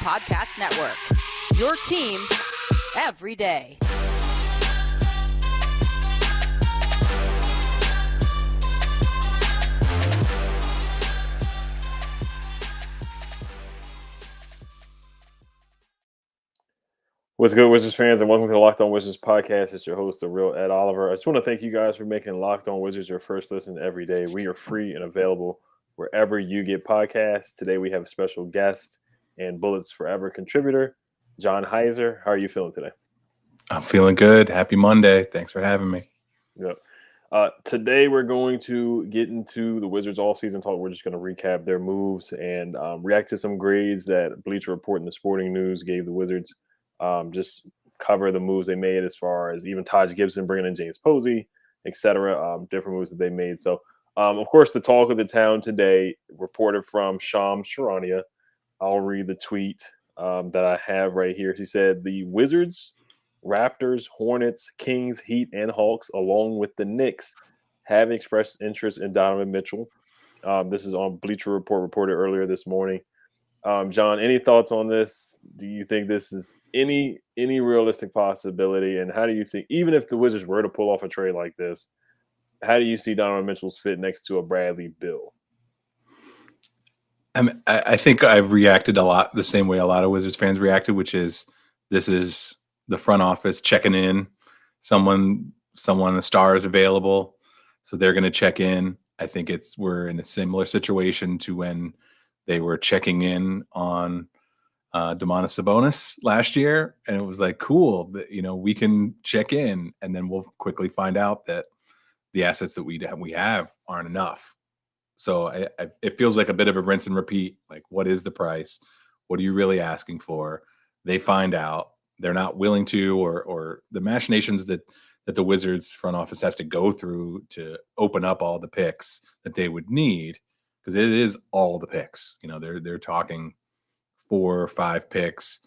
Podcast Network. Your team every day. What's good, Wizards fans, and welcome to the Locked On Wizards podcast. It's your host, the real Ed Oliver. I just want to thank you guys for making Locked On Wizards your first listen every day. We are free and available wherever you get podcasts. Today we have a special guest and Bullets Forever contributor, John Heiser. How are you feeling today? I'm feeling good. Happy Monday. Thanks for having me. Yep. Today we're going to get into the Wizards offseason talk. We're just going to recap their moves and react to some grades that Bleacher Report and the Sporting News gave the Wizards. Just cover the moves they made as far as even Taj Gibson bringing in James Posey, etc. Different moves that they made. So, of course, the talk of the town today, reported from Shams Charania. I'll read the tweet that I have right here. She said, the Wizards, Raptors, Hornets, Kings, Heat, and Hawks, along with the Knicks, have expressed interest in Donovan Mitchell. This is on Bleacher Report, reported earlier this morning. John, any thoughts on this? Do you think this is any realistic possibility? And how do you think, even if the Wizards were to pull off a trade like this, how do you see Donovan Mitchell's fit next to a Bradley Beal? I think I've reacted a lot the same way a lot of Wizards fans reacted, which is this is the front office checking in. A star is available, so they're going to check in. I think we're in a similar situation to when they were checking in on Domantas Sabonis last year, and it was like, cool, we can check in, and then we'll quickly find out that the assets that we have aren't enough. So it feels like a bit of a rinse and repeat. Like, what is the price? What are you really asking for? They find out they're not willing to, or the machinations that the Wizards front office has to go through to open up all the picks that they would need, because it is all the picks. They're talking 4 or 5 picks.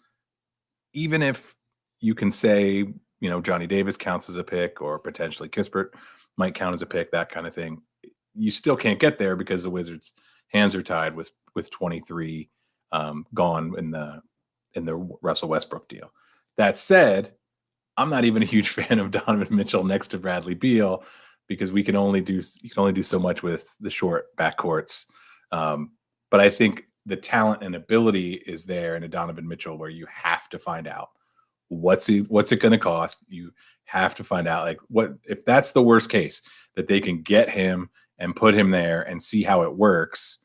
Even if you can say, Johnny Davis counts as a pick, or potentially Kispert might count as a pick, that kind of thing, you still can't get there because the Wizards' hands are tied with 23 gone in the Russell Westbrook deal. That said, I'm not even a huge fan of Donovan Mitchell next to Bradley Beal, because you can only do so much with the short backcourts. But I think the talent and ability is there in a Donovan Mitchell, where you have to find out what's it going to cost. You have to find out, like, what if that's the worst case, that they can get him and put him there and see how it works.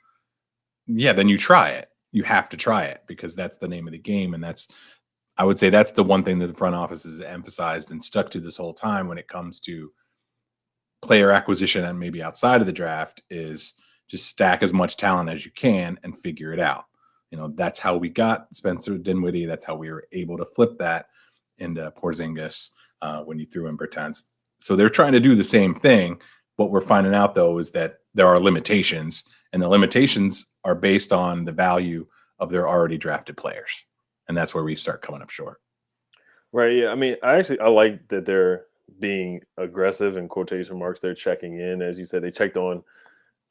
Yeah, then you try it. You have to try it, because that's the name of the game, and I would say that's the one thing that the front office has emphasized and stuck to this whole time when it comes to player acquisition and maybe outside of the draft, is just stack as much talent as you can and figure it out. That's how we got Spencer Dinwiddie. That's how we were able to flip that into Porzingis when you threw in Bertans. So they're trying to do the same thing. What we're finding out, though, is that there are limitations, and the limitations are based on the value of their already drafted players. And that's where we start coming up short. Right. Yeah. I mean, I like that they're being aggressive, in quotation marks. They're checking in. As you said, they checked on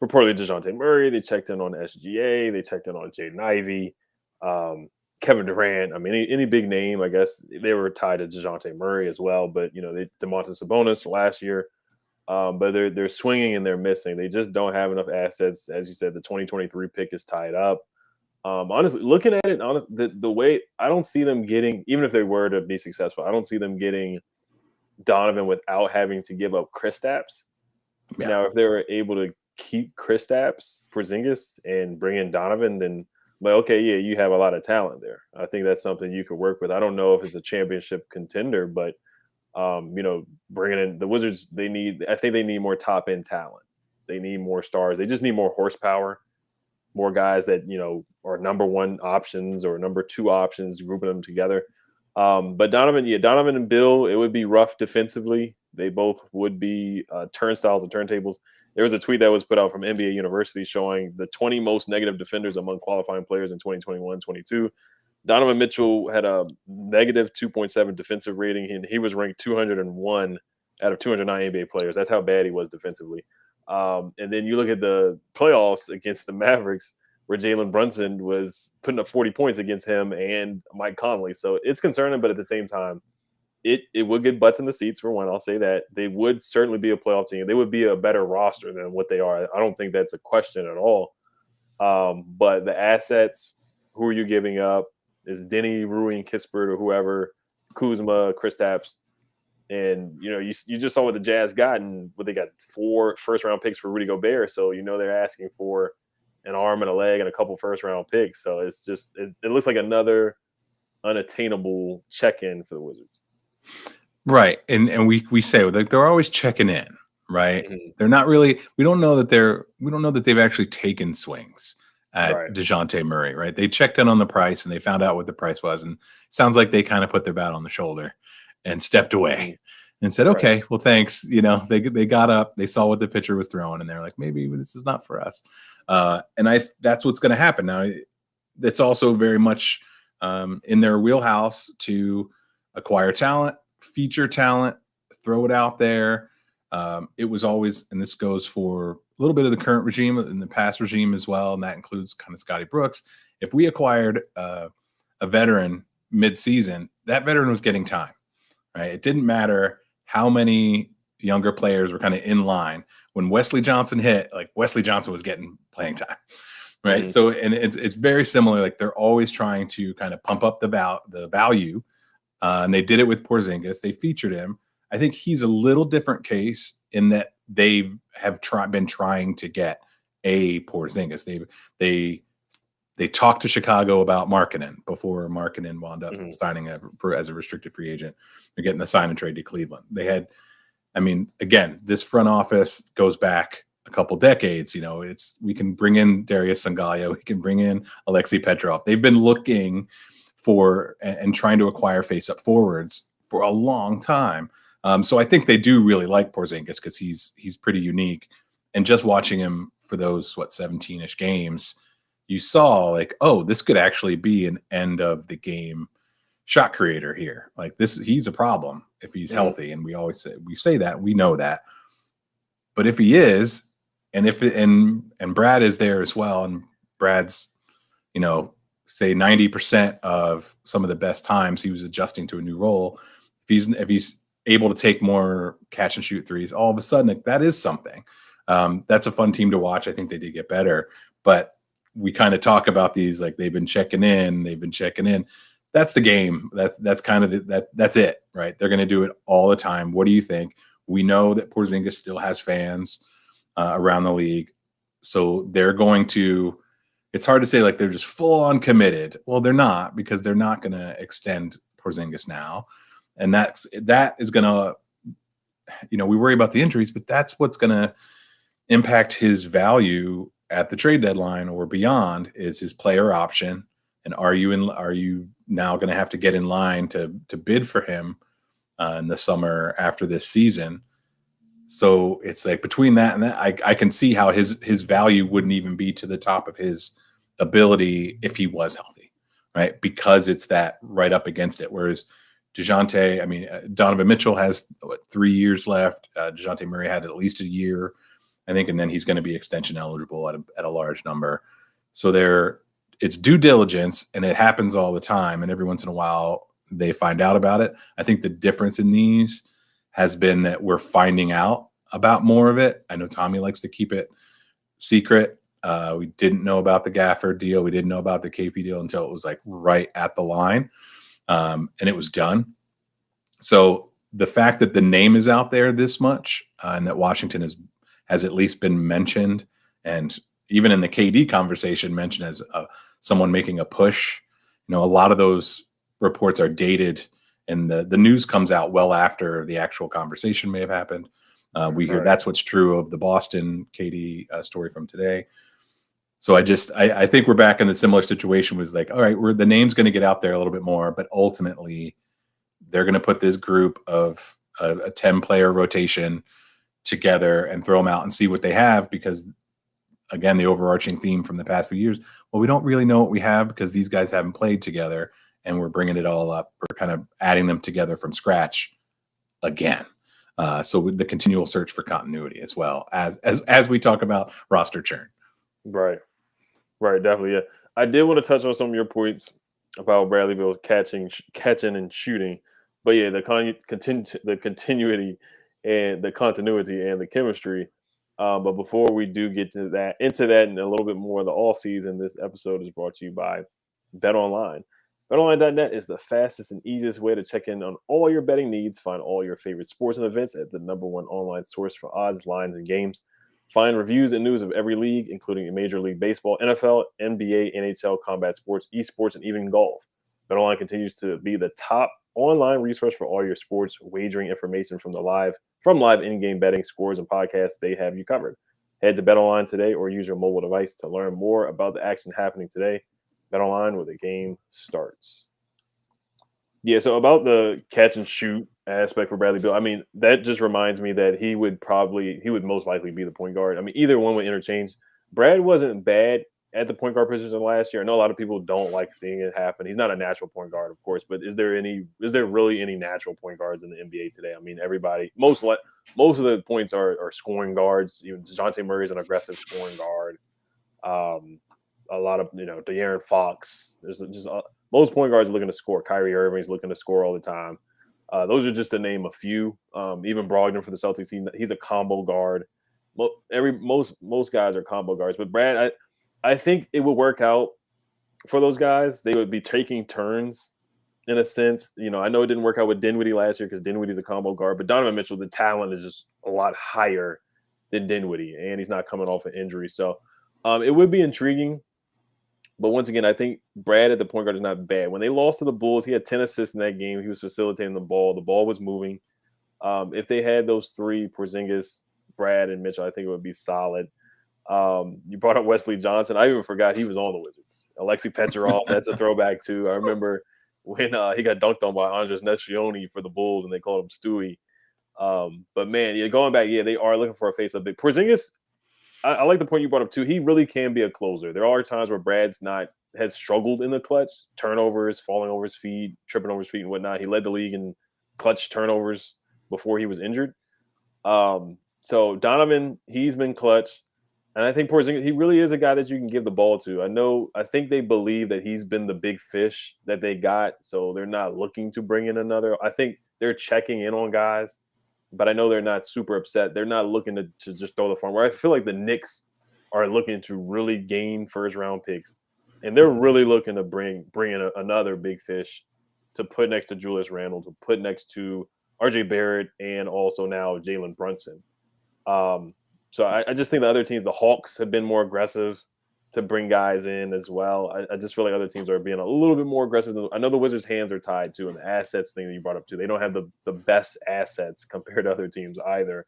reportedly DeJounte Murray. They checked in on SGA. They checked in on Jaden Ivey, Kevin Durant. I mean, any big name, I guess. They were tied to DeJounte Murray as well. But, they Domantas Sabonis last year. But they're swinging and they're missing. They just don't have enough assets. As you said, the 2023 pick is tied up. Honestly, looking at it, the way I don't see them getting, even if they were to be successful, I don't see them getting Donovan without having to give up Kristaps. Yeah. Now, if they were able to keep Kristaps, Porzingis, and bring in Donovan, then, well, okay, yeah, you have a lot of talent there. I think that's something you could work with. I don't know if it's a championship contender, but bringing in the Wizards, I think they need more top end talent. They need more stars. They just need more horsepower, more guys that, are number 1 options or number 2 options, grouping them together. But Donovan and Bill, it would be rough defensively. They both would be turnstiles and turntables. There was a tweet that was put out from NBA University showing the 20 most negative defenders among qualifying players in 2021-22. Donovan Mitchell had a negative 2.7 defensive rating, and he was ranked 201 out of 209 NBA players. That's how bad he was defensively. And then you look at the playoffs against the Mavericks, where Jalen Brunson was putting up 40 points against him and Mike Conley. So it's concerning, but at the same time, it would get butts in the seats for one. I'll say that. They would certainly be a playoff team. They would be a better roster than what they are. I don't think that's a question at all. But the assets, who are you giving up? Is Denny, Rui, Kispert, or whoever, Kuzma, Kristaps, and you just saw what the Jazz got, and what they got 4 first-round picks for Rudy Gobert. So they're asking for an arm and a leg and a couple first-round picks. So it's just it looks like another unattainable check-in for the Wizards. Right, and we say they're always checking in, right? Mm-hmm. They're not really. We don't know that they've actually taken swings at DeJounte Murray, right? They checked in on the price and they found out what the price was, and it sounds like they kind of put their bat on the shoulder and stepped away and said, "Okay, well, thanks." They got up, they saw what the pitcher was throwing, and they're like, "Maybe this is not for us." And that's what's going to happen now. It's also very much in their wheelhouse to acquire talent, feature talent, throw it out there. It was always, and this goes for a little bit of the current regime and the past regime as well, and that includes kind of Scotty Brooks. If we acquired a veteran mid-season, that veteran was getting time, right? It didn't matter how many younger players were kind of in line. When Wesley Johnson hit, like Wesley Johnson was getting playing time, right? Mm-hmm. So, and it's very similar. Like they're always trying to kind of pump up the value. And they did it with Porzingis. They featured him. I think he's a little different case in that they have been trying to get a Porzingis. They talked to Chicago about Markkanen before Markkanen wound up signing as a restricted free agent. They're getting the sign and trade to Cleveland. They had, again, this front office goes back a couple decades. We can bring in Darius Sangalia. We can bring in Alexei Petrov. They've been looking for and trying to acquire face-up forwards for a long time. So I think they do really like Porzingis because he's pretty unique. And just watching him for those 17-ish games, you saw like, oh, this could actually be an end of the game shot creator here. Like he's a problem if he's healthy, and we say that, we know that. But if he is, and and Brad is there as well, and Brad's, say 90% of some of the best times he was adjusting to a new role. If he's able to take more catch and shoot threes, all of a sudden that is something. That's a fun team to watch. I think they did get better, but we kind of talk about these like they've been checking in. That's the game. That's kind of that's it, right? They're going to do it all the time. What do you think? We know that Porzingis still has fans around the league, so they're going to. It's hard to say like they're just full on committed. Well, they're not, because they're not going to extend Porzingis now, and that is going to, we worry about the injuries, but that's what's going to impact his value at the trade deadline or beyond is his player option. And are you now going to have to get in line to bid for him in the summer after this season? So it's like between that and that, I can see how his value wouldn't even be to the top of his ability if he was healthy, right? Because it's that right up against it. Whereas DeJounte, Donovan Mitchell has 3 years left. DeJounte Murray had at least a year, I think, and then he's going to be extension eligible at a large number. So it's due diligence, and it happens all the time. And every once in a while they find out about it. I think the difference in these has been that we're finding out about more of it. I know Tommy likes to keep it secret. We didn't know about the Gafford deal. We didn't know about the KP deal until it was like right at the line, and it was done. So the fact that the name is out there this much and that Washington has at least been mentioned, and even in the KD conversation mentioned as someone making a push, a lot of those reports are dated, and the news comes out well after the actual conversation may have happened. We hear that's what's true of the Boston KD story from today. So I think we're back in the similar situation. Was like, all right, the name's going to get out there a little bit more, but ultimately they're going to put this group of a 10-player rotation together and throw them out and see what they have, because again, the overarching theme from the past few years, well, we don't really know what we have because these guys haven't played together, and we're bringing it all up. We're kind of adding them together from scratch again. So with the continual search for continuity as well as we talk about roster churn. Right. Right, definitely. Yeah, I did want to touch on some of your points about Bradley Beal catching and shooting, but yeah, the continuity and the continuity and the chemistry. But before we do get to that, into that, and a little bit more of the off season, this episode is brought to you by Bet Online. BetOnline.net is the fastest and easiest way to check in on all your betting needs. Find all your favorite sports and events at the #1 online source for odds, lines, and games. Find reviews and news of every league, including Major League Baseball, NFL, NBA, NHL, combat sports, esports, and even golf. BetOnline continues to be the top online resource for all your sports wagering information from live in-game betting, scores, and podcasts. They have you covered. Head to BetOnline today or use your mobile device to learn more about the action happening today. BetOnline, where the game starts. Yeah, so about the catch and shoot aspect for Bradley Beal, I mean, that just reminds me that he would most likely be the point guard. I mean, either one would interchange. Brad wasn't bad at the point guard position last year. I know a lot of people don't like seeing it happen. He's not a natural point guard, of course, but is there really any natural point guards in the NBA today? I mean, most of the points are scoring guards. Even DeJounte Murray is an aggressive scoring guard. A lot of De'Aaron Fox. There's just most point guards are looking to score. Kyrie Irving's looking to score all the time. Those are just to name a few. Even Brogdon for the Celtics, he's a combo guard. Most guys are combo guards, but Brad, I think it would work out for those guys. They would be taking turns in a sense. I know it didn't work out with Dinwiddie last year because Dinwiddie's a combo guard, but Donovan Mitchell, the talent is just a lot higher than Dinwiddie, and he's not coming off an injury. So it would be intriguing. But once again, I think Brad at the point guard is not bad. When they lost to the Bulls, he had 10 assists in that game. He was facilitating the ball. The ball was moving. If they had those three, Porzingis, Brad, and Mitchell, I think it would be solid. You brought up Wesley Johnson. I even forgot he was on the Wizards. Alexei Petrov, that's a throwback too. I remember when he got dunked on by Andres Nescioni for the Bulls, and they called him Stewie. But man, going back, they are looking for a face-up big. Porzingis, I like the point you brought up too. He really can be a closer. There are times where Brad's has struggled in the clutch, turnovers, falling over his feet, tripping over his feet, and whatnot. He led the league in clutch turnovers before he was injured. So Donovan, he's been clutch, and I think Porzingis, he really is a guy that you can give the ball to. I think they believe that he's been the big fish that they got, so they're not looking to bring in another. I think they're checking in on guys. But I know they're not super upset. They're not looking to just throw the farm. Where I feel like the Knicks are looking to really gain first-round picks, and they're really looking to bring in another big fish to put next to Julius Randle, to put next to RJ Barrett, and also now Jalen Brunson. So I just think the other teams, the Hawks, have been more aggressive to bring guys in as well. I just feel like other teams are being a little bit more aggressive. I know the Wizards' hands are tied too, and the assets thing that you brought up too. They don't have the best assets compared to other teams either.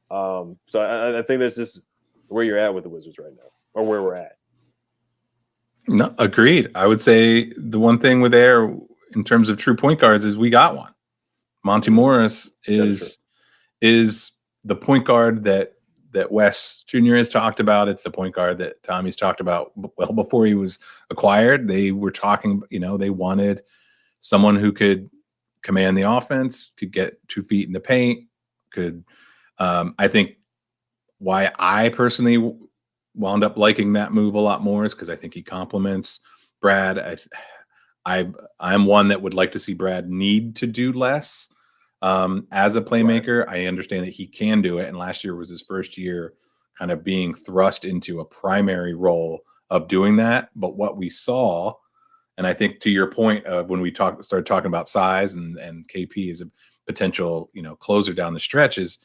So I think that's just where you're at with the Wizards right now, or where we're at. No, agreed. I would say the one thing with Air in terms of true point guards is we got one. Monty Morris is the point guard that Wes Jr. has talked about. It's the point guard that Tommy's talked about well before he was acquired. They were talking, they wanted someone who could command the offense, could get 2 feet in the paint, I think why I personally wound up liking that move a lot more is because I think he complements Brad. I'm one that would like to see Brad need to do less. As a playmaker, I understand that he can do it. And last year was his first year kind of being thrust into a primary role of doing that. But what we saw, and I think to your point of when we started talking about size and KP as a potential, closer down the stretch, is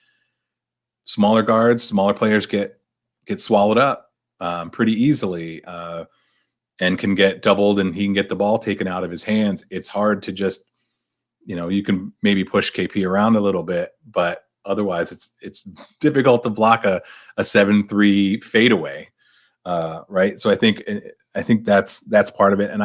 smaller guards, smaller players get swallowed up pretty easily and can get doubled, and he can get the ball taken out of his hands. It's hard to just, you can maybe push KP around a little bit, but otherwise it's difficult to block a 7-3 fadeaway, right? So I think that's part of it. And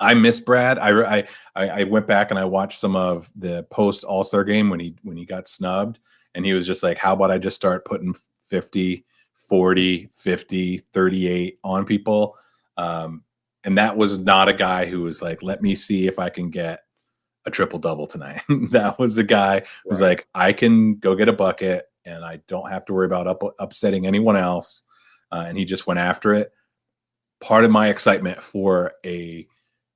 I miss Brad. I went back and I watched some of the post All-Star game when he got snubbed, and he was just like, how about I just start putting 50, 40, 50, 38 on people? And that was not a guy who was like, let me see if I can get a triple-double tonight. That was the guy who was like, I can go get a bucket and I don't have to worry about upsetting anyone else. and he just went after it. Part of my excitement for a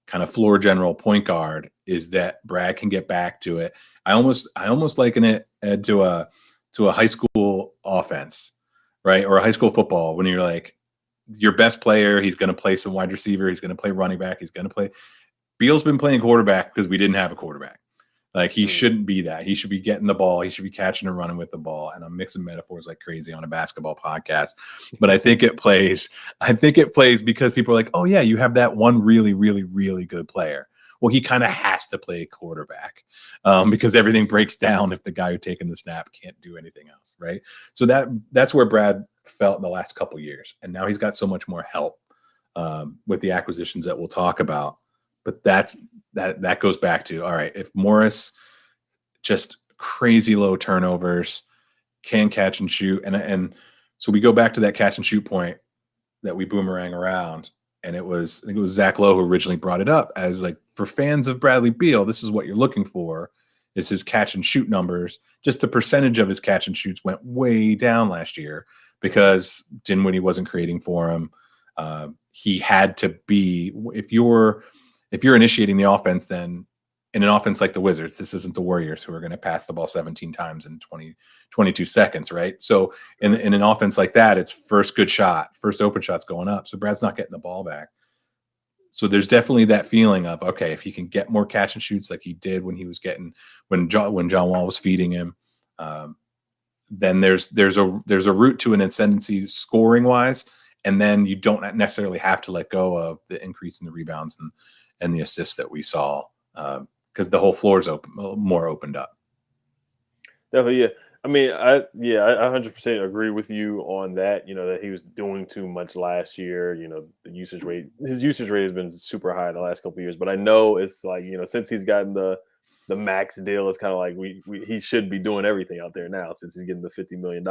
kind of floor general point guard is that Brad can get back to it. I almost liken it to a high school offense, right? Or a high school football, when you're like, your best player, he's going to play some wide receiver, he's going to play running back, he's going to play. Beal's been playing quarterback because we didn't have a quarterback. Like, he shouldn't be that. He should be getting the ball. He should be catching and running with the ball. And I'm mixing metaphors like crazy on a basketball podcast. But I think it plays. I think it plays because people are like, oh, yeah, you have that one really, really, really good player. Well, he kind of has to play quarterback because everything breaks down if the guy who's taking the snap can't do anything else, right? So that's where Brad felt in the last couple of years. And now he's got so much more help with the acquisitions that we'll talk about. But that goes back to, all right, if Morris just crazy low turnovers, can catch and shoot, and so we go back to that catch and shoot point that we boomerang around, and I think it was Zach Lowe who originally brought it up as, like, for fans of Bradley Beal, this is what you're looking for, is his catch and shoot numbers. Just the percentage of his catch and shoots went way down last year because Dinwiddie wasn't creating for him. He had to be, if you're initiating the offense, then in an offense like the Wizards, this isn't the Warriors who are going to pass the ball 17 times in 22 seconds, right? So in an offense like that, it's first good shot, first open shot's going up. So Brad's not getting the ball back. So there's definitely that feeling of, okay, if he can get more catch and shoots like he did when John Wall was feeding him, then there's a route to an ascendancy scoring wise, and then you don't necessarily have to let go of the increase in the rebounds and the assists that we saw, because the whole floor is more opened up. Definitely, yeah. I mean, I 100% agree with you on that. That he was doing too much last year. The his usage rate has been super high in the last couple of years. But I know it's like, since he's gotten the max deal, it's kind of like he should be doing everything out there now, since he's getting the $50 million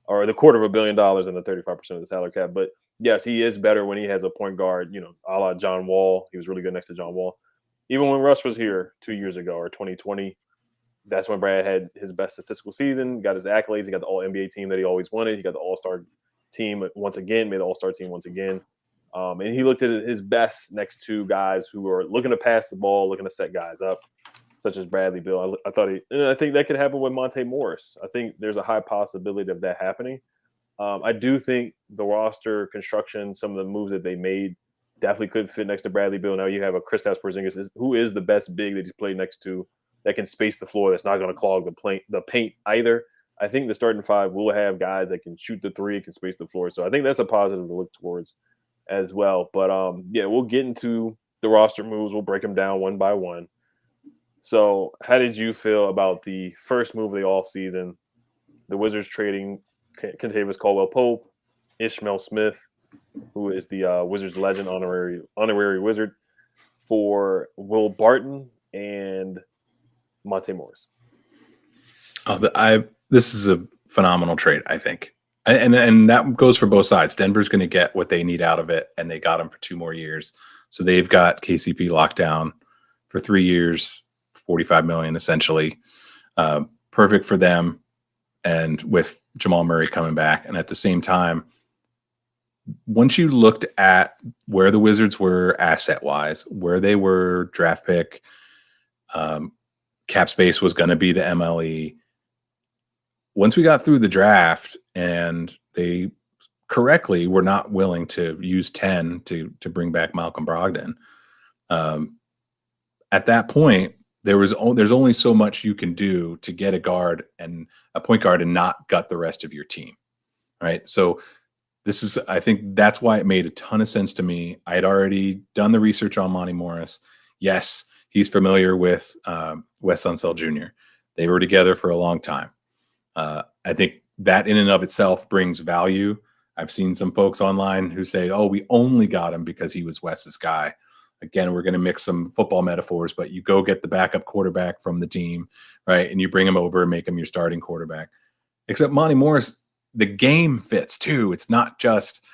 or the $250 million and the 35% of the salary cap. But yes, he is better when he has a point guard, a la John Wall. He was really good next to John Wall. Even when Russ was here 2 years ago, or 2020, that's when Brad had his best statistical season, got his accolades. He got the All-NBA team that he always wanted. He got the All-Star team once again, made the All-Star team once again. And he looked at his best next to guys who are looking to pass the ball, looking to set guys up, such as Bradley Beal. I think that could happen with Monte Morris. I think there's a high possibility of that happening. I do think the roster construction, some of the moves that they made, definitely could fit next to Bradley Beal. Now you have a Kristaps Porzingis, who is the best big that he's played next to, that can space the floor, that's not going to clog the paint either. I think the starting five will have guys that can shoot the three, can space the floor. So I think that's a positive to look towards as well. But we'll get into the roster moves. We'll break them down one by one. So how did you feel about the first move of the offseason, the Wizards trading Kentavious Caldwell-Pope, Ishmael Smith, who is the Wizards legend, honorary Wizard, for Will Barton and Monte Morris? This is a phenomenal trade, I think. And that goes for both sides. Denver's going to get what they need out of it, and they got him for 2 more years. So they've got KCP locked down for 3 years, $45 million essentially. Perfect for them. And with Jamal Murray coming back. And at the same time, once you looked at where the Wizards were asset-wise, where they were draft pick, cap space was going to be the MLE. Once we got through the draft and they correctly were not willing to use 10 to bring back Malcolm Brogdon, at that point, there's only so much you can do to get a guard and a point guard and not gut the rest of your team, right? So I think that's why it made a ton of sense to me. I had already done the research on Monte Morris. Yes, he's familiar with Wes Unseld Jr. They were together for a long time. I think that in and of itself brings value. I've seen some folks online who say, oh, we only got him because he was Wes's guy. Again, we're going to mix some football metaphors, but you go get the backup quarterback from the team, right? And you bring him over and make him your starting quarterback. Except Monte Morris, the game fits too. It's not just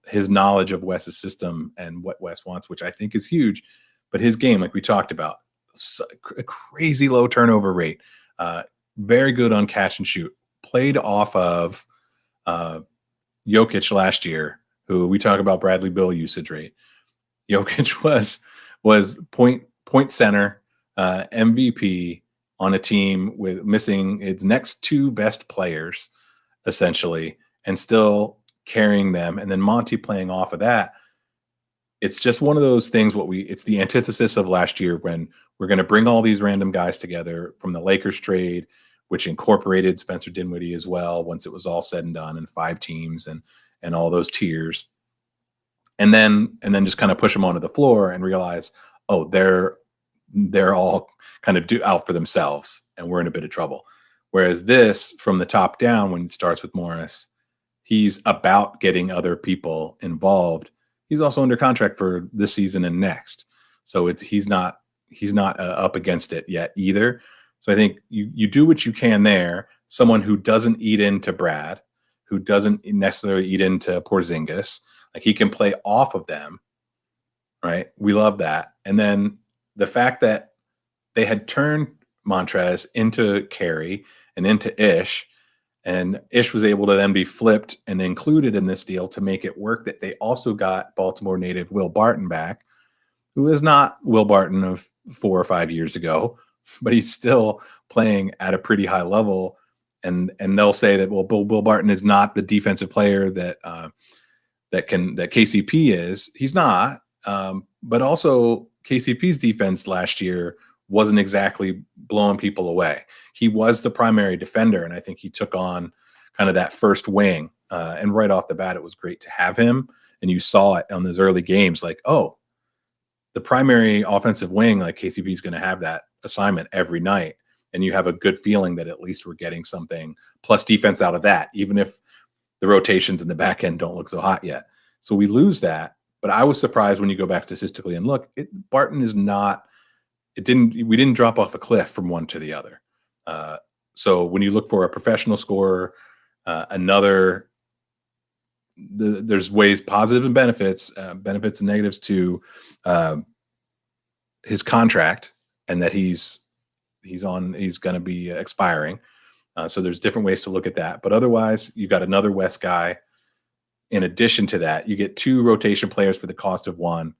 his knowledge of Wes's system and what Wes wants, which I think is huge, but his game, like we talked about, a crazy low turnover rate, very good on catch and shoot, played off of Jokic last year, who we talk about Bradley Beal usage rate. Jokic was point center, MVP on a team with missing its next two best players, essentially, and still carrying them. And then Monty playing off of that. It's just one of those things. It's the antithesis of last year when we're going to bring all these random guys together from the Lakers trade, which incorporated Spencer Dinwiddie as well. Once it was all said and done, and 5 teams and all those tiers, and then just kind of push them onto the floor and realize, oh, they're all kind of out for themselves, and we're in a bit of trouble. Whereas this, from the top down, when it starts with Morris, he's about getting other people involved. He's also under contract for this season and next, so he's not up against it yet either. So I think you do what you can there. Someone who doesn't eat into Brad, who doesn't necessarily eat into Porzingis, like he can play off of them, right? We love that. And then the fact that they had turned Montrez into Carey and into Ish, and Ish was able to then be flipped and included in this deal to make it work, that they also got Baltimore native Will Barton back, who is not Will Barton of 4 or 5 years ago, but he's still playing at a pretty high level. And they'll say that, well, Will Barton is not the defensive player that KCP is. He's not. But also KCP's defense last year wasn't exactly blowing people away. He was the primary defender, and I think he took on kind of that first wing. And right off the bat, it was great to have him. And you saw it on those early games, like, oh, the primary offensive wing, like KCP is going to have that assignment every night. And you have a good feeling that at least we're getting something plus defense out of that, even if the rotations in the back end don't look so hot yet. So we lose that. But I was surprised when you go back statistically and look, Barton is not, we didn't drop off a cliff from one to the other. So when you look for a professional scorer, there's ways, positive and benefits and negatives to his contract, and that he's going to be expiring. So there's different ways to look at that. But otherwise, you got another West guy. In addition to that, you get 2 rotation players for the cost of 1.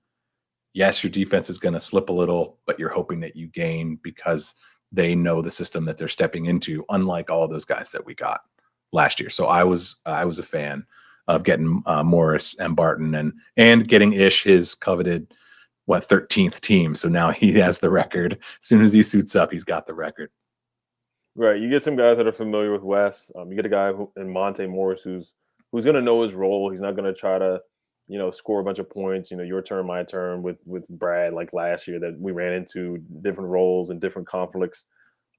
Yes, your defense is going to slip a little, but you're hoping that you gain because they know the system that they're stepping into, unlike all of those guys that we got last year. So I was a fan of getting Morris and Barton and getting Ish his coveted 13th team. So now he has the record. As soon as he suits up, he's got the record. Right. You get some guys that are familiar with Wes. You get a guy in Monte Morris who's going to know his role. He's not going to try to, score a bunch of points, your turn, my turn with Brad, like last year that we ran into different roles and different conflicts.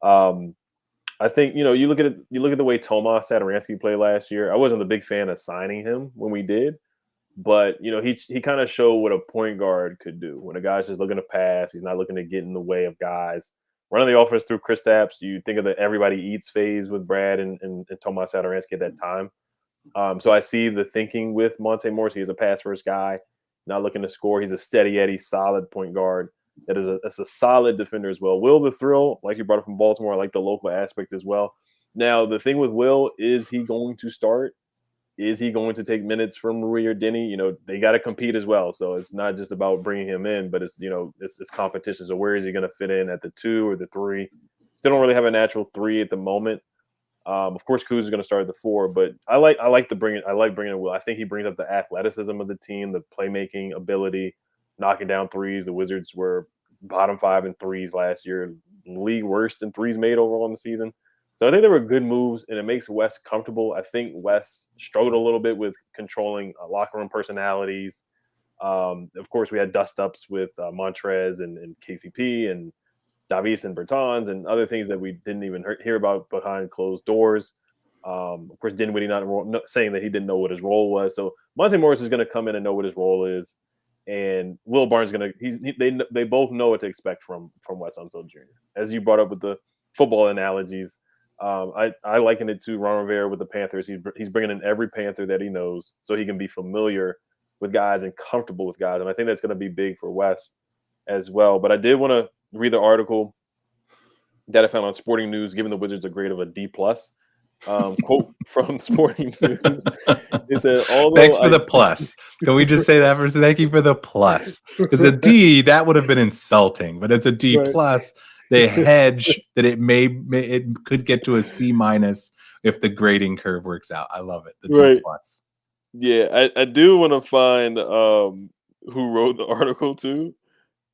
I think, you look at the way Tomas Satoransky played last year. I wasn't a big fan of signing him when we did, but he kind of showed what a point guard could do. When a guy's just looking to pass, he's not looking to get in the way of guys. Running the offense through Kristaps, you think of the everybody eats phase with Brad and Tomas Satoransky at that time. So I see the thinking with Monte Morris. He's a pass-first guy, not looking to score. He's a steady Eddie, solid point guard that is a solid defender as well. Will the thrill, like you brought up from Baltimore, I like the local aspect as well. Now, the thing with Will, is he going to start? Is he going to take minutes from Rui or Denny? They got to compete as well. So it's not just about bringing him in, but it's competition. So where is he going to fit in, at the 2 or the 3? Still don't really have a natural 3 at the moment. Of course, Kuz is going to start at the 4, but I like bringing in Will. I think he brings up the athleticism of the team, the playmaking ability, knocking down threes. The Wizards were bottom 5 in threes last year, league worst in threes made overall in the season. So I think they were good moves, and it makes Wes comfortable. I think Wes struggled a little bit with controlling locker room personalities. Of course, we had dust-ups with Montrez and KCP and Davis and Bertans and other things that we didn't even hear about behind closed doors. Of course, Dinwiddie not saying that he didn't know what his role was. So Monte Morris is going to come in and know what his role is, and Will Barnes is going to. They both know what to expect from Wes Unseld Jr. As you brought up with the football analogies, I liken it to Ron Rivera with the Panthers. He's bringing in every Panther that he knows, so he can be familiar with guys and comfortable with guys, and I think that's going to be big for Wes as well. But I did want to read the article that I found on Sporting News, giving the Wizards a grade of a D+. Quote from Sporting News. It said, Thanks although for the plus. Can we just say that first? Thank you for the plus. Because a D, that would have been insulting, but it's a D Right. plus. They hedge that it could get to a C minus if the grading curve works out. I love it. The D Right. plus. Yeah, I do want to find who wrote the article too.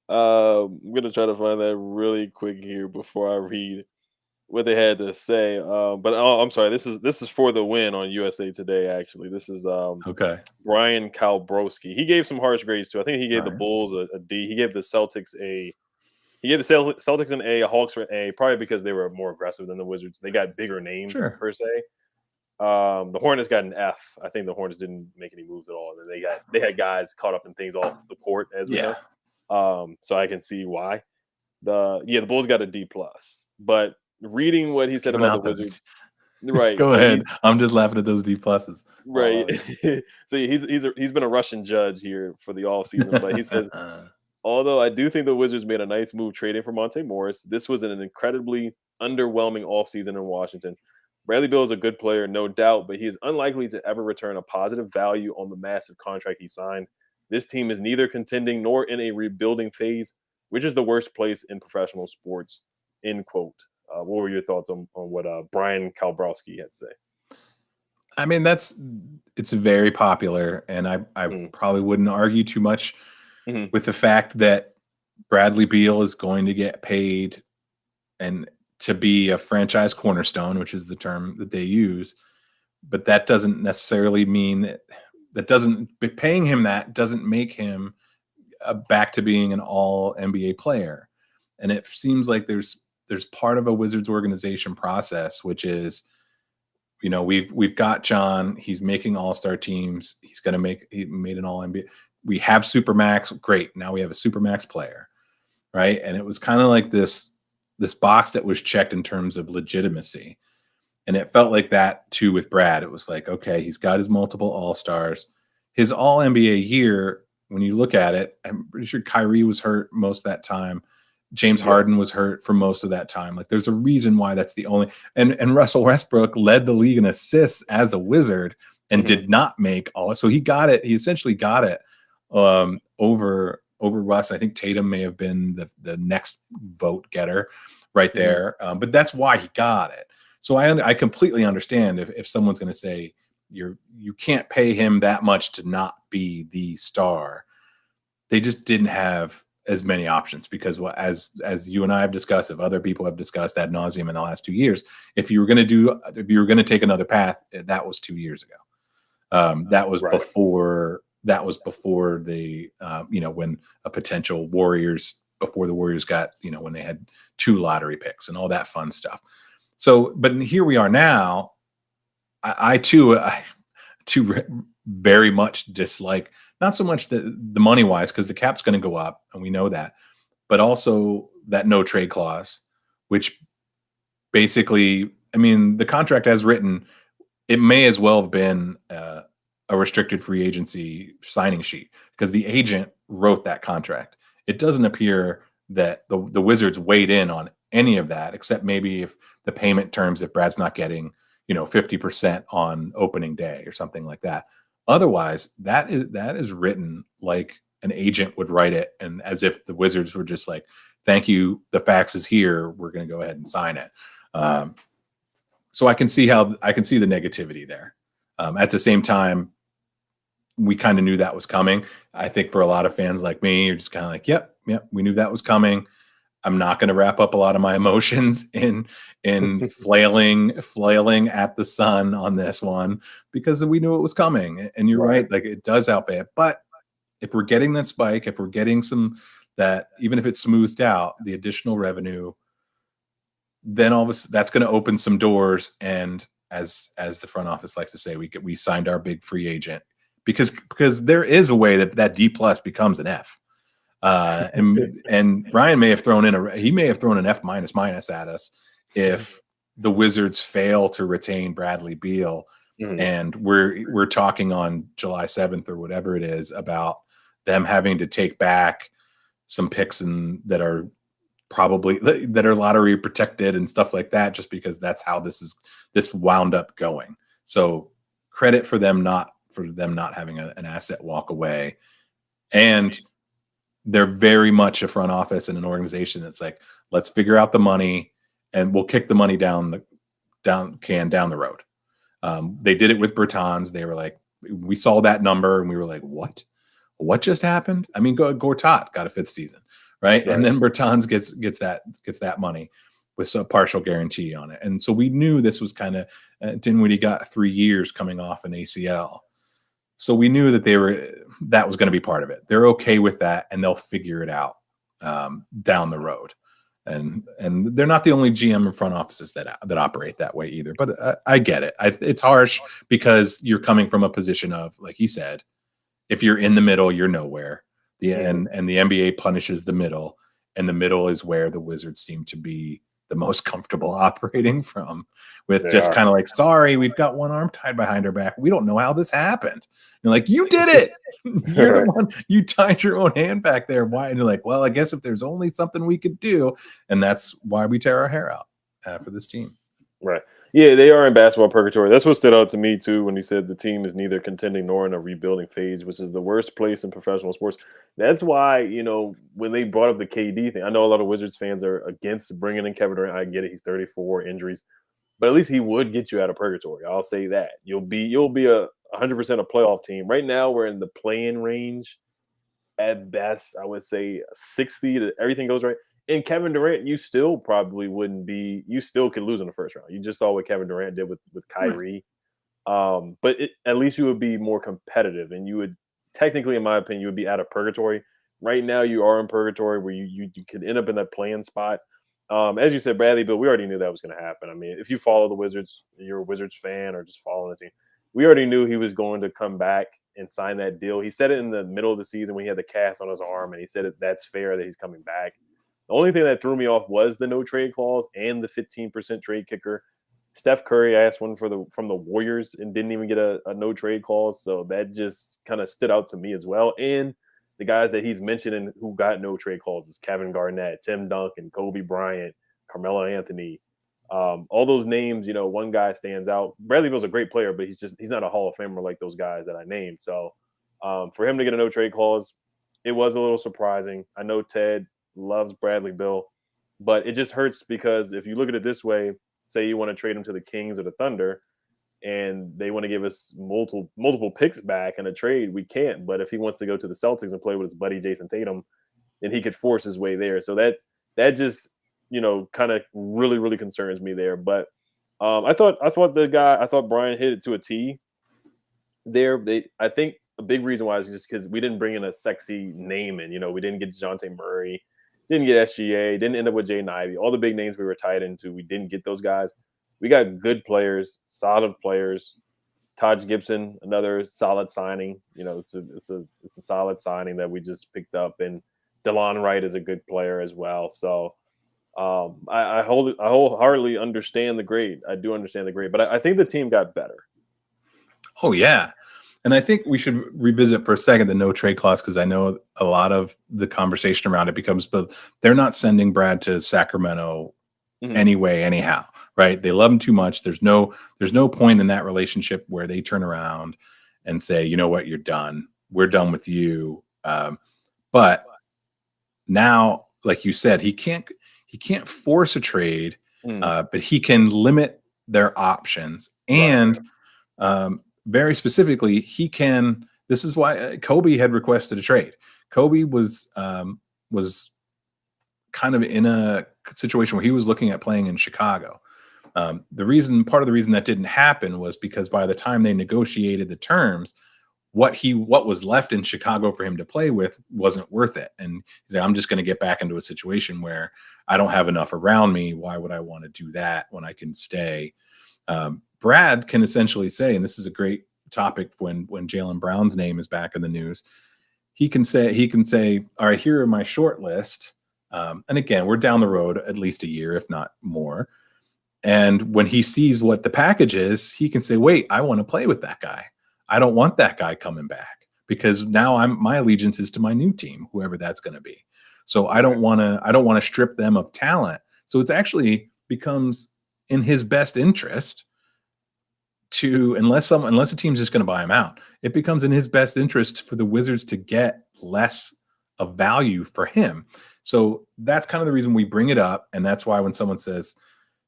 I'm gonna try to find that really quick here before I read what they had to say. But I'm sorry, this is for the win on USA Today. Actually, this is Okay. Brian Kalbrowski. He gave some harsh grades too. I think he gave the Right. Bulls a D. He gave the Celtics a. He gave the Celtics an A, Hawks an A, probably because they were more aggressive than the Wizards. They got bigger names Sure. per se. The Hornets got an F. I think the Hornets didn't make any moves at all. They had guys caught up in things off the court, as we Yeah. know. So I can see why. The Bulls got a D plus. But reading what he Just said giving about the out those- Wizards, right? Go so ahead. I'm just laughing at those D pluses. right. So he's been a Russian judge here for the offseason, but he says, although I do think the Wizards made a nice move trading for Monte Morris, this was an incredibly underwhelming offseason in Washington. Bradley Beal is a good player, no doubt, but he is unlikely to ever return a positive value on the massive contract he signed. This team is neither contending nor in a rebuilding phase, which is the worst place in professional sports, end quote. What were your thoughts on what Brian Kalbrowski had to say? I mean, it's very popular, and I probably wouldn't argue too much with the fact that Bradley Beal is going to get paid and to be a franchise cornerstone, which is the term that they use. But that doesn't necessarily mean paying him that doesn't make him back to being an all NBA player. And it seems like there's part of a Wizards organization process, which is, we've got John, he's making all-star teams. He made an all NBA. We have Supermax. Great. Now we have a Supermax player. Right. And it was kind of like this box that was checked in terms of legitimacy. And it felt like that too with Brad. It was like, okay, he's got his multiple all-stars. His all NBA year, when you look at it, I'm pretty sure Kyrie was hurt most of that time. James Harden was hurt for most of that time. Like, there's a reason why that's the only, and Russell Westbrook led the league in assists as a Wizard and did not make all. So he essentially got it over Russ. I think Tatum may have been the next vote getter right there. But that's why he got it. So I completely understand if someone's going to say you can't pay him that much to not be the star. They just didn't have as many options because as you and I have discussed, if other people have discussed ad nauseum in the last 2 years, if you were going to take another path, that was 2 years ago. That was before the when a potential Warriors, before the Warriors got, when they had 2 lottery picks and all that fun stuff. So, but here we are now. I too very much dislike, not so much the money wise, because the cap's going to go up and we know that, but also that no trade clause, which basically, I mean, the contract as written, it may as well have been a restricted free agency signing sheet because the agent wrote that contract. It doesn't appear that the Wizards weighed in on any of that, except maybe if the payment terms, if Brad's not getting 50% on opening day or something like that. Otherwise, that is written like an agent would write it, and as if the Wizards were just like, "Thank you, the fax is here. We're going to go ahead and sign it." So I can see the negativity there. At the same time, we kind of knew that was coming. I think for a lot of fans like me, you're just kind of like, "Yep, we knew that was coming." I'm not going to wrap up a lot of my emotions in flailing at the sun on this one because we knew it was coming. And you're right, like it does outpay it. But if we're getting that spike, if we're getting that, even if it's smoothed out, the additional revenue, then all of a sudden that's going to open some doors. And as the front office likes to say, we signed our big free agent because there is a way that D plus becomes an F. And Ryan may have thrown an F minus at us if the Wizards fail to retain Bradley Beal, and we're talking on July 7th or whatever it is about them having to take back some picks that are probably that are lottery protected and stuff like that, just because that's how this wound up going. So credit for them not having an asset walk away. And they're very much a front office and an organization that's like, let's figure out the money and we'll kick the money down the road. They did it with Bertans. They were like, we saw that number and we were like, what just happened? I mean, Gortat got a 5th season, right? And then Bertans gets that money with some partial guarantee on it. And so we knew this was kind of Dinwiddie got 3 years coming off an ACL. So we knew that was going to be part of it. They're okay with that, and they'll figure it out down the road. And they're not the only GM and front offices that operate that way either. But I get it. It's harsh because you're coming from a position of, like he said, if you're in the middle, you're nowhere. And the NBA punishes the middle, and the middle is where the Wizards seem to be the most comfortable operating from, with just kind of like, sorry, we've got one arm tied behind our back. We don't know how this happened. You're like, you did it. You're the one, you tied your own hand back there. Why? And you're like, well, I guess if there's only something we could do, and that's why we tear our hair out for this team. Right. Yeah, they are in basketball purgatory. That's what stood out to me, too, when he said the team is neither contending nor in a rebuilding phase, which is the worst place in professional sports. That's why, when they brought up the KD thing, I know a lot of Wizards fans are against bringing in Kevin Durant. I get it. He's 34, injuries. But at least he would get you out of purgatory. I'll say that. You'll be a 100% a playoff team. Right now, we're in the play-in range. At best, I would say 60 to everything goes right. And Kevin Durant, you still probably wouldn't be – you still could lose in the first round. You just saw what Kevin Durant did with Kyrie. But at least you would be more competitive, and you would – technically, in my opinion, you would be out of purgatory. Right now, you are in purgatory where you could end up in that playing spot. As you said, Bradley Beal, we already knew that was going to happen. I mean, if you follow the Wizards, you're a Wizards fan or just following the team, we already knew he was going to come back and sign that deal. He said it in the middle of the season when he had the cast on his arm, and he said that's fair that he's coming back. The only thing that threw me off was the no trade clause and the 15% trade kicker. Steph Curry asked one from the Warriors and didn't even get a no trade clause. So that just kind of stood out to me as well. And the guys that he's mentioning who got no trade clauses, Kevin Garnett, Tim Duncan, Kobe Bryant, Carmelo Anthony, all those names, one guy stands out. Bradley Beal's a great player, but he's not a Hall of Famer like those guys that I named. So for him to get a no trade clause, it was a little surprising. I know Ted loves Bradley Beal, but it just hurts because if you look at it this way, say you want to trade him to the Kings or the Thunder, and they want to give us multiple picks back in a trade, we can't. But if he wants to go to the Celtics and play with his buddy Jason Tatum, then he could force his way there. So that just kind of really, really concerns me there. But I thought Brian hit it to a T there. I think a big reason why is just because we didn't bring in a sexy name in. We didn't get DeJounte Murray, didn't get SGA, didn't end up with Jaden Ivey. All the big names we were tied into, we didn't get those guys. We got good players, solid players. Taj Gibson, another solid signing. It's a solid signing that we just picked up, and DeLon Wright is a good player as well. So I wholeheartedly understand the grade. I do understand the grade, but I think the team got better. Oh yeah. And I think we should revisit for a second the no trade clause, because I know a lot of the conversation around it becomes, but they're not sending Brad to Sacramento anyway, anyhow, right? They love him too much. There's no point in that relationship where they turn around and say, you know what, you're done. We're done with you. But now, like you said, he can't force a trade, but he can limit their options. And very specifically, he can. This is why Kobe had requested a trade. Kobe was kind of in a situation where he was looking at playing in Chicago. Part of the reason that didn't happen was because by the time they negotiated the terms, what was left in Chicago for him to play with wasn't worth it. And he's like, I'm just going to get back into a situation where I don't have enough around me. Why would I want to do that when I can stay? Brad can essentially say, and this is a great topic when Jaylen Brown's name is back in the news, he can say, all right, here are my short list. And again, we're down the road at least a year, if not more. And when he sees what the package is, he can say, wait, I want to play with that guy. I don't want that guy coming back, because now my allegiance is to my new team, whoever that's going to be. So I don't want to strip them of talent. So it's actually becomes in his best interest to, unless a team's just going to buy him out, it becomes in his best interest for the Wizards to get less of value for him. So that's kind of the reason we bring it up. And that's why when someone says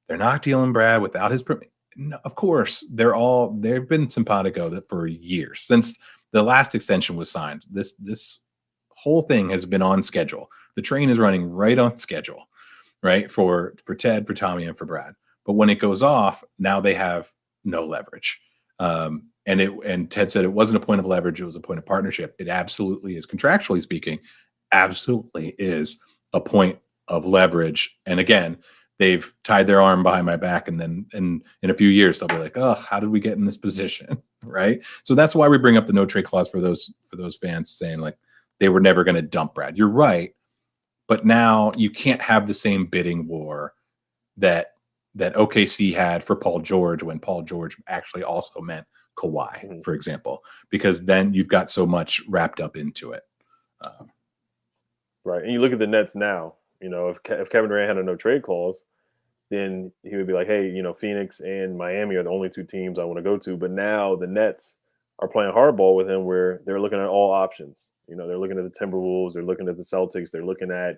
they're not dealing Brad without his permission, no, of course, they've been simpatico for years since the last extension was signed. This whole thing has been on schedule. The train is running right on schedule, right? For Ted, for Tommy, and for Brad. But when it goes off, now they have no leverage. And Ted said it wasn't a point of leverage, it was a point of partnership. It absolutely is, contractually speaking, absolutely is a point of leverage. And again, they've tied their arm behind my back, and then in a few years they'll be like, "Oh, how did we get in this position?" Right? So that's why we bring up the no trade clause for those fans saying like they were never going to dump Brad. You're right, but now you can't have the same bidding war that OKC had for Paul George when Paul George actually also meant Kawhi, for example, because then you've got so much wrapped up into it. Right, and you look at the Nets now. If Kevin Durant had a no trade clause, then he would be like, hey, Phoenix and Miami are the only two teams I want to go to. But now the Nets are playing hardball with him where they're looking at all options. They're looking at the Timberwolves, they're looking at the Celtics, they're looking at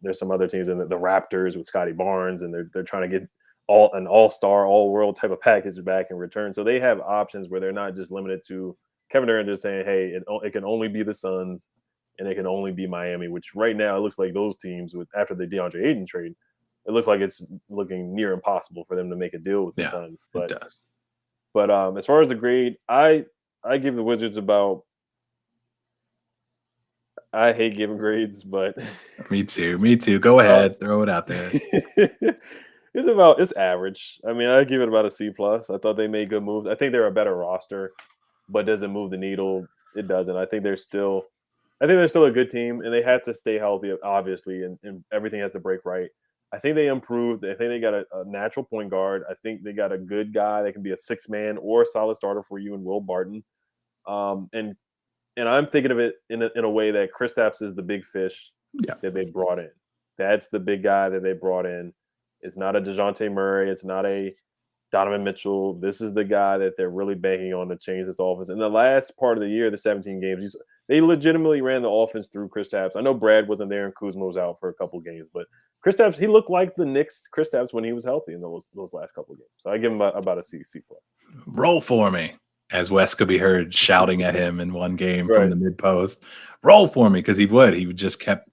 there's some other teams in the Raptors with Scotty Barnes, and they're trying to get an all-star, all-world type of package back in return. So they have options where they're not just limited to Kevin Durant just saying, hey, it can only be the Suns and it can only be Miami, which right now it looks like those teams after the DeAndre Ayton trade, it looks like it's looking near impossible for them to make a deal with the Suns. But, it does. But as far as the grade, I give the Wizards about. I hate giving grades, but me too. Go ahead, throw it out there. It's average. I mean, I give it about a C+. I thought they made good moves. I think they're a better roster, but does it move the needle? It doesn't. I think they're still a good team, and they had to stay healthy, obviously, and everything has to break right. I think they improved. I think they got a natural point guard. I think they got a good guy that can be a six-man or a solid starter for you in Will Barton. And I'm thinking of it in a way that Kristaps is the big fish that they brought in. That's the big guy that they brought in. It's not a DeJounte Murray. It's not a Donovan Mitchell. This is the guy that they're really banking on to change this offense. In the last part of the year, the 17 games, they legitimately ran the offense through Kristaps. I know Brad wasn't there and Kuzma was out for a couple games, but Kristaps, he looked like the Knicks Kristaps when he was healthy in those last couple games. So I give him about a C+. Roll for me, as Wes could be heard shouting at him in one game from the mid post. Roll for me, because he just kept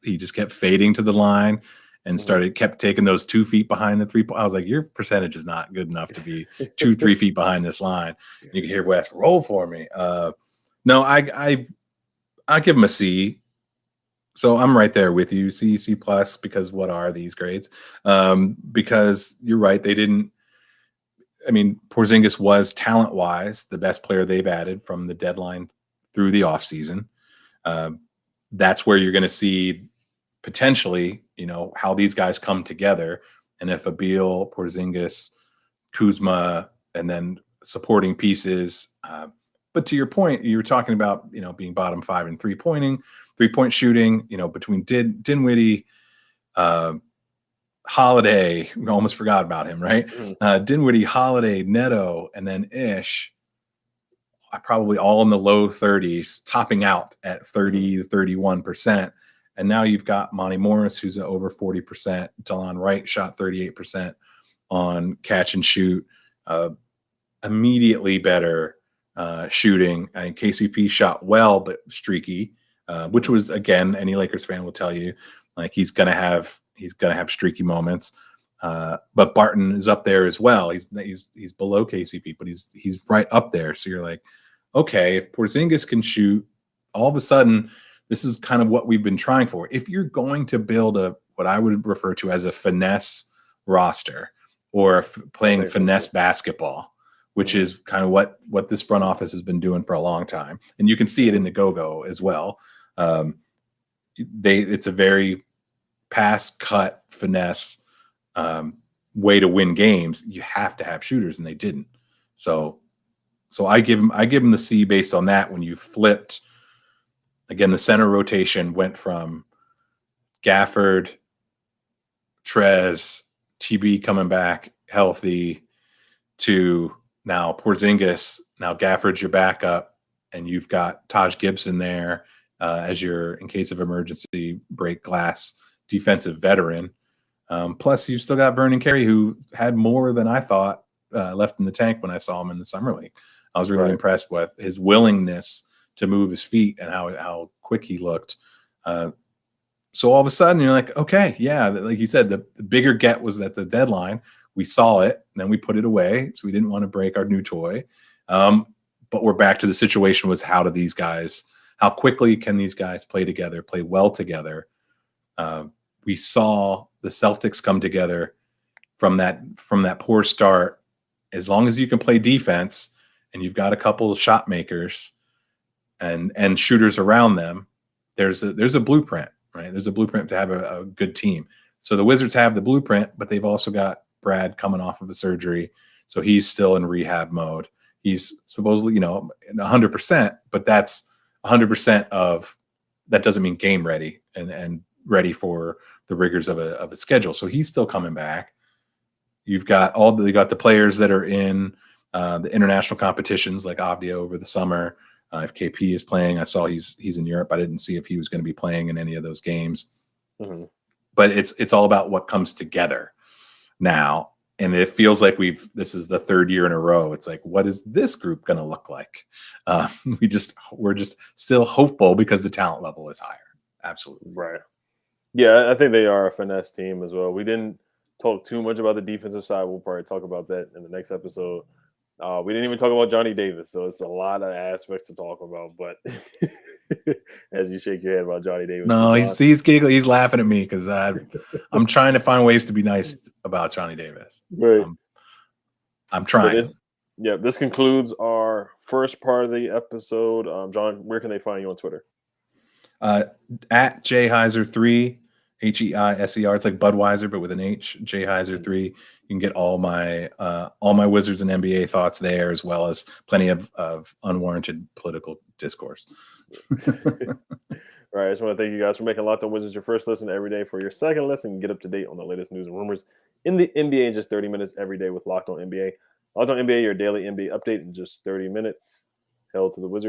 fading to the line and kept taking those 2 feet behind the 3 point. I was like, your percentage is not good enough to be 2-3 feet behind this line. You can hear Wes, roll for me. No, I give him a C. So I'm right there with you, C+, because what are these grades? Because you're right, they didn't. I mean, Porzingis was talent-wise the best player they've added from the deadline through the offseason. That's where you're going to see potentially, how these guys come together. And if Abeal, Porzingis, Kuzma, and then supporting pieces. But to your point, you were talking about, being bottom 5 in three-point shooting, between Dinwiddie, Holiday, we almost forgot about him, right? Dinwiddie, Holiday, Neto, and then Ish, probably all in the low 30s, topping out at 30 to 31%. And now you've got Monty Morris, who's at over 40%. Delon Wright shot 38% on catch and shoot. Immediately better shooting. I think KCP shot well, but streaky, which was, again, any Lakers fan will tell you, like he's gonna have streaky moments. But Barton is up there as well. He's below KCP, but he's right up there. So you're like, okay, if Porzingis can shoot, all of a sudden, this is kind of what we've been trying for. If you're going to build what I would refer to as a finesse roster or playing finesse basketball, which is kind of what this front office has been doing for a long time, and you can see it in the go-go as well. It's a very pass cut finesse way to win games. You have to have shooters, and they didn't. So I give him the C based on that. When you flipped Again, the center rotation went from Gafford, Trez, TB coming back healthy to now Porzingis. Now Gafford's your backup, and you've got Taj Gibson there as your, in case of emergency, break glass defensive veteran. Plus, you've still got Vernon Carey, who had more than I thought left in the tank when I saw him in the summer league. I was really impressed with his willingness to move his feet and how quick he looked. So all of a sudden, you're like, okay, yeah, like you said, the bigger get was at the deadline. We saw it, and then we put it away, so we didn't want to break our new toy. But we're back to the situation was how quickly can these guys play together, play well together? We saw the Celtics come together from that poor start. As long as you can play defense and you've got a couple of shot makers and shooters around them, there's a blueprint, right? There's a blueprint to have a good team. So the Wizards have the blueprint, but they've also got Brad coming off of a surgery, so he's still in rehab mode. He's supposedly, 100%, but that's 100% of that doesn't mean game ready and ready for the rigors of a schedule. So he's still coming back. You've got the players that are in the international competitions like Avdia over the summer. If KP is playing, I saw he's in Europe. I didn't see if he was going to be playing in any of those games. Mm-hmm. But it's all about what comes together now. And it feels like this is the third year in a row. It's like, what is this group going to look like? We're just still hopeful because the talent level is higher. Absolutely. Right. Yeah, I think they are a finesse team as well. We didn't talk too much about the defensive side. We'll probably talk about that in the next episode. We didn't even talk about Johnny Davis, so it's a lot of aspects to talk about. But as you shake your head about Johnny Davis, no, he's giggling, he's laughing at me because I'm trying to find ways to be nice about Johnny Davis. Right. I'm trying. So this concludes our first part of the episode. John, where can they find you on Twitter? At J Heiser 3, HEISER. It's like Budweiser, but with an H. J Heiser 3. You can get all my Wizards and NBA thoughts there, as well as plenty of unwarranted political discourse. All right, I just want to thank you guys for making Locked On Wizards your first listen every day. For your second listen, get up to date on the latest news and rumors in the NBA in just 30 minutes every day with Locked On NBA. Locked On NBA, your daily NBA update in just 30 minutes. Hell to the Wizards.